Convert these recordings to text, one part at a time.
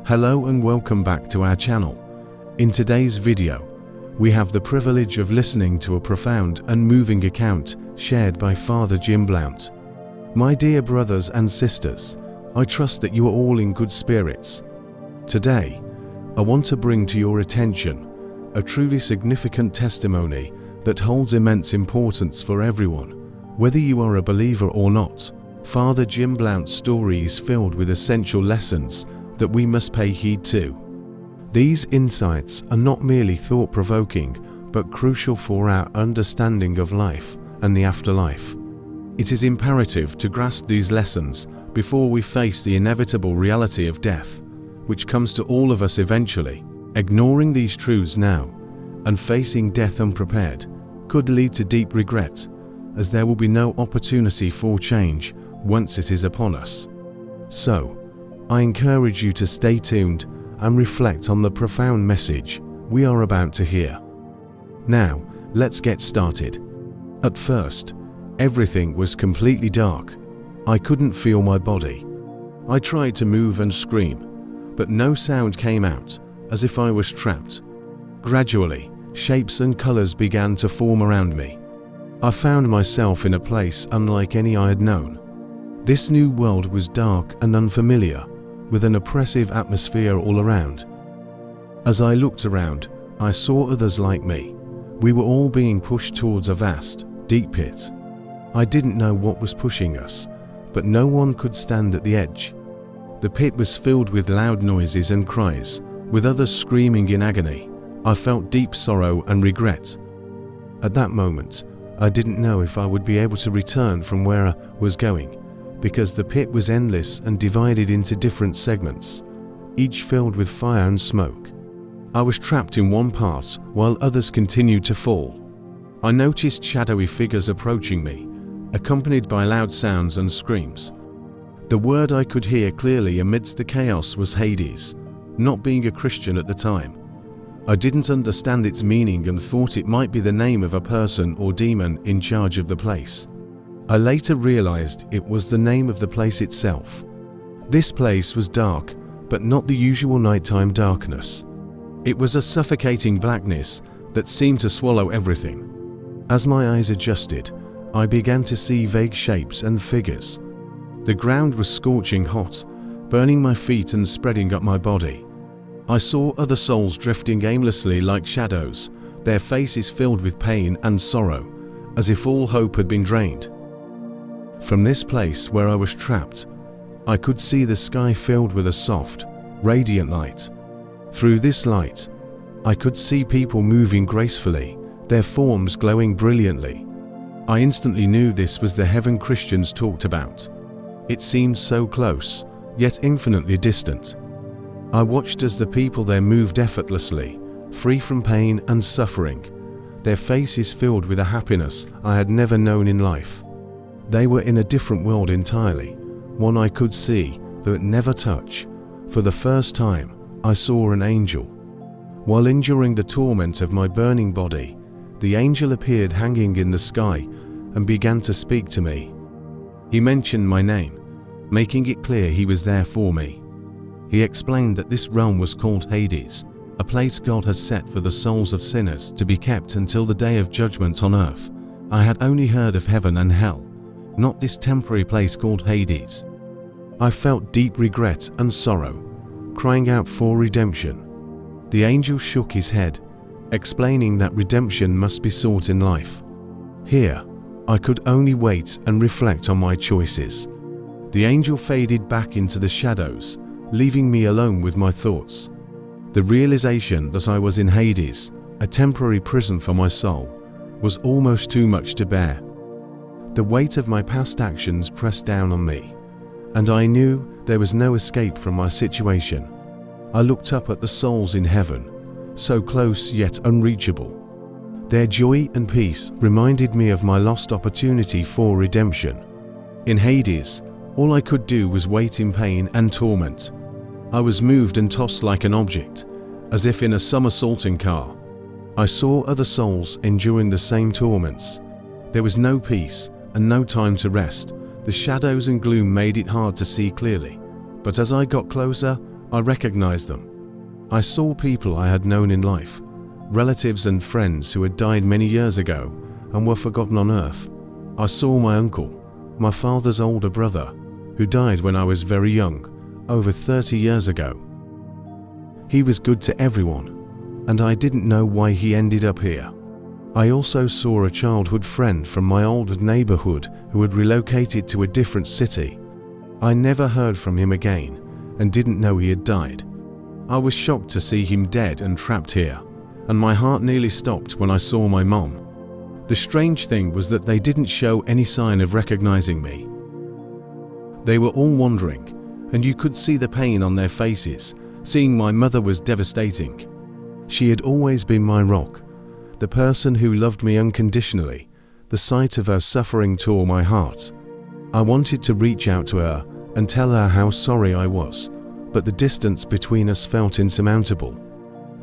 Hello and welcome back to our channel. In today's video, we have the privilege of listening to a profound and moving account shared by Father Jim Blount. My dear brothers and sisters, I trust that you are all in good spirits. Today, I want to bring to your attention a truly significant testimony that holds immense importance for everyone, whether you are a believer or not. Father Jim Blount's story is filled with essential lessons that we must pay heed to. These insights are not merely thought-provoking, but crucial for our understanding of life and the afterlife. It is imperative to grasp these lessons before we face the inevitable reality of death, which comes to all of us eventually. Ignoring these truths now and facing death unprepared could lead to deep regret, as there will be no opportunity for change once it is upon us. So, I encourage you to stay tuned and reflect on the profound message we are about to hear. Now, let's get started. At first, everything was completely dark. I couldn't feel my body. I tried to move and scream, but no sound came out, as if I was trapped. Gradually, shapes and colors began to form around me. I found myself in a place unlike any I had known. This new world was dark and unfamiliar, with an oppressive atmosphere all around. As I looked around, I saw others like me. We were all being pushed towards a vast, deep pit. I didn't know what was pushing us, but no one could stand at the edge. The pit was filled with loud noises and cries, with others screaming in agony. I felt deep sorrow and regret. At that moment, I didn't know if I would be able to return from where I was going, because the pit was endless and divided into different segments, each filled with fire and smoke. I was trapped in one part while others continued to fall. I noticed shadowy figures approaching me, accompanied by loud sounds and screams. The word I could hear clearly amidst the chaos was Hades. Not being a Christian at the time, I didn't understand its meaning and thought it might be the name of a person or demon in charge of the place. I later realized it was the name of the place itself. This place was dark, but not the usual nighttime darkness. It was a suffocating blackness that seemed to swallow everything. As my eyes adjusted, I began to see vague shapes and figures. The ground was scorching hot, burning my feet and spreading up my body. I saw other souls drifting aimlessly like shadows, their faces filled with pain and sorrow, as if all hope had been drained. From this place where I was trapped, I could see the sky filled with a soft, radiant light. Through this light, I could see people moving gracefully, their forms glowing brilliantly. I instantly knew this was the heaven Christians talked about. It seemed so close, yet infinitely distant. I watched as the people there moved effortlessly, free from pain and suffering, their faces filled with a happiness I had never known in life. They were in a different world entirely, one I could see, but never touch. For the first time, I saw an angel. While enduring the torment of my burning body, the angel appeared hanging in the sky and began to speak to me. He mentioned my name, making it clear he was there for me. He explained that this realm was called Hades, a place God has set for the souls of sinners to be kept until the day of judgment on earth. I had only heard of heaven and hell, not this temporary place called Hades. I felt deep regret and sorrow, crying out for redemption. The angel shook his head, explaining that redemption must be sought in life. Here, I could only wait and reflect on my choices. The angel faded back into the shadows, leaving me alone with my thoughts. The realization that I was in Hades, a temporary prison for my soul, was almost too much to bear. The weight of my past actions pressed down on me, and I knew there was no escape from my situation. I looked up at the souls in heaven, so close yet unreachable. Their joy and peace reminded me of my lost opportunity for redemption. In Hades, all I could do was wait in pain and torment. I was moved and tossed like an object, as if in a somersaulting car. I saw other souls enduring the same torments. There was no peace and no time to rest. The shadows and gloom made it hard to see clearly, but as I got closer, I recognized them. I saw people I had known in life, relatives and friends who had died many years ago and were forgotten on earth. I saw my uncle, my father's older brother, who died when I was very young, over 30 years ago. He was good to everyone, and I didn't know why he ended up here. I also saw a childhood friend from my old neighborhood who had relocated to a different city. I never heard from him again and didn't know he had died. I was shocked to see him dead and trapped here, and my heart nearly stopped when I saw my mom. The strange thing was that they didn't show any sign of recognizing me. They were all wondering, and you could see the pain on their faces. Seeing my mother was devastating. She had always been my rock, the person who loved me unconditionally. The sight of her suffering tore my heart. I wanted to reach out to her and tell her how sorry I was, but the distance between us felt insurmountable.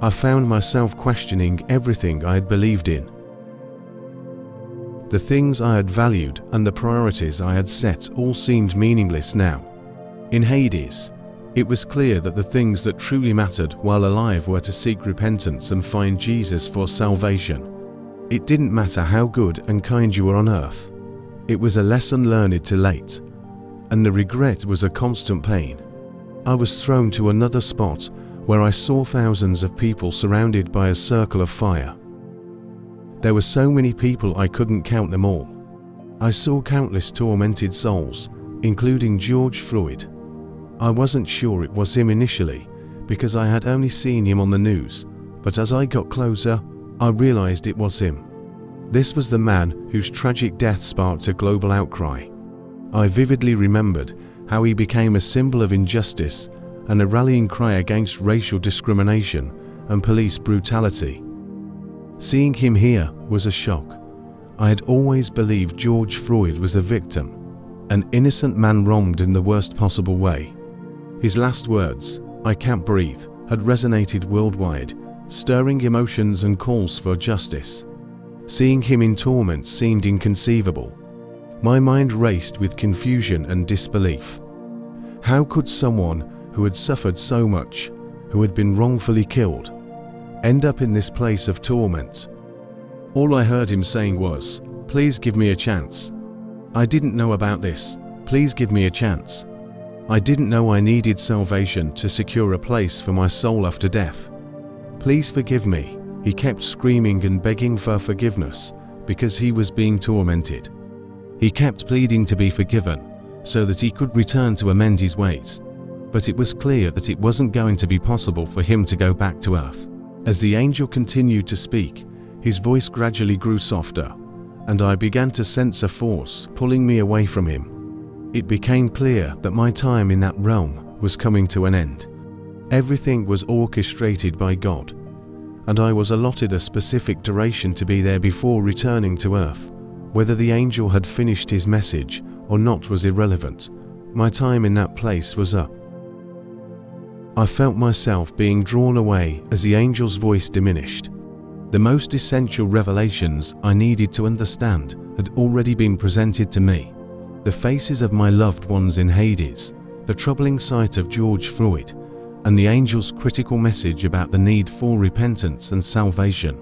I found myself questioning everything I had believed in. The things I had valued and the priorities I had set all seemed meaningless now. In Hades, it was clear that the things that truly mattered while alive were to seek repentance and find Jesus for salvation. It didn't matter how good and kind you were on earth. It was a lesson learned too late, and the regret was a constant pain. I was thrown to another spot where I saw thousands of people surrounded by a circle of fire. There were so many people I couldn't count them all. I saw countless tormented souls, including George Floyd. I wasn't sure it was him initially, because I had only seen him on the news, but as I got closer, I realized it was him. This was the man whose tragic death sparked a global outcry. I vividly remembered how he became a symbol of injustice and a rallying cry against racial discrimination and police brutality. Seeing him here was a shock. I had always believed George Floyd was a victim, an innocent man wronged in the worst possible way. His last words, "I can't breathe," had resonated worldwide, stirring emotions and calls for justice. Seeing him in torment seemed inconceivable. My mind raced with confusion and disbelief. How could someone who had suffered so much, who had been wrongfully killed, end up in this place of torment? All I heard him saying was, "Please give me a chance. I didn't know about this. Please give me a chance. I didn't know I needed salvation to secure a place for my soul after death. Please forgive me." He kept screaming and begging for forgiveness because he was being tormented. He kept pleading to be forgiven so that he could return to amend his ways. But it was clear that it wasn't going to be possible for him to go back to earth. As the angel continued to speak, his voice gradually grew softer, and I began to sense a force pulling me away from him. It became clear that my time in that realm was coming to an end. Everything was orchestrated by God, and I was allotted a specific duration to be there before returning to earth. Whether the angel had finished his message or not was irrelevant. My time in that place was up. I felt myself being drawn away as the angel's voice diminished. The most essential revelations I needed to understand had already been presented to me. The faces of my loved ones in Hades, the troubling sight of George Floyd, and the angel's critical message about the need for repentance and salvation.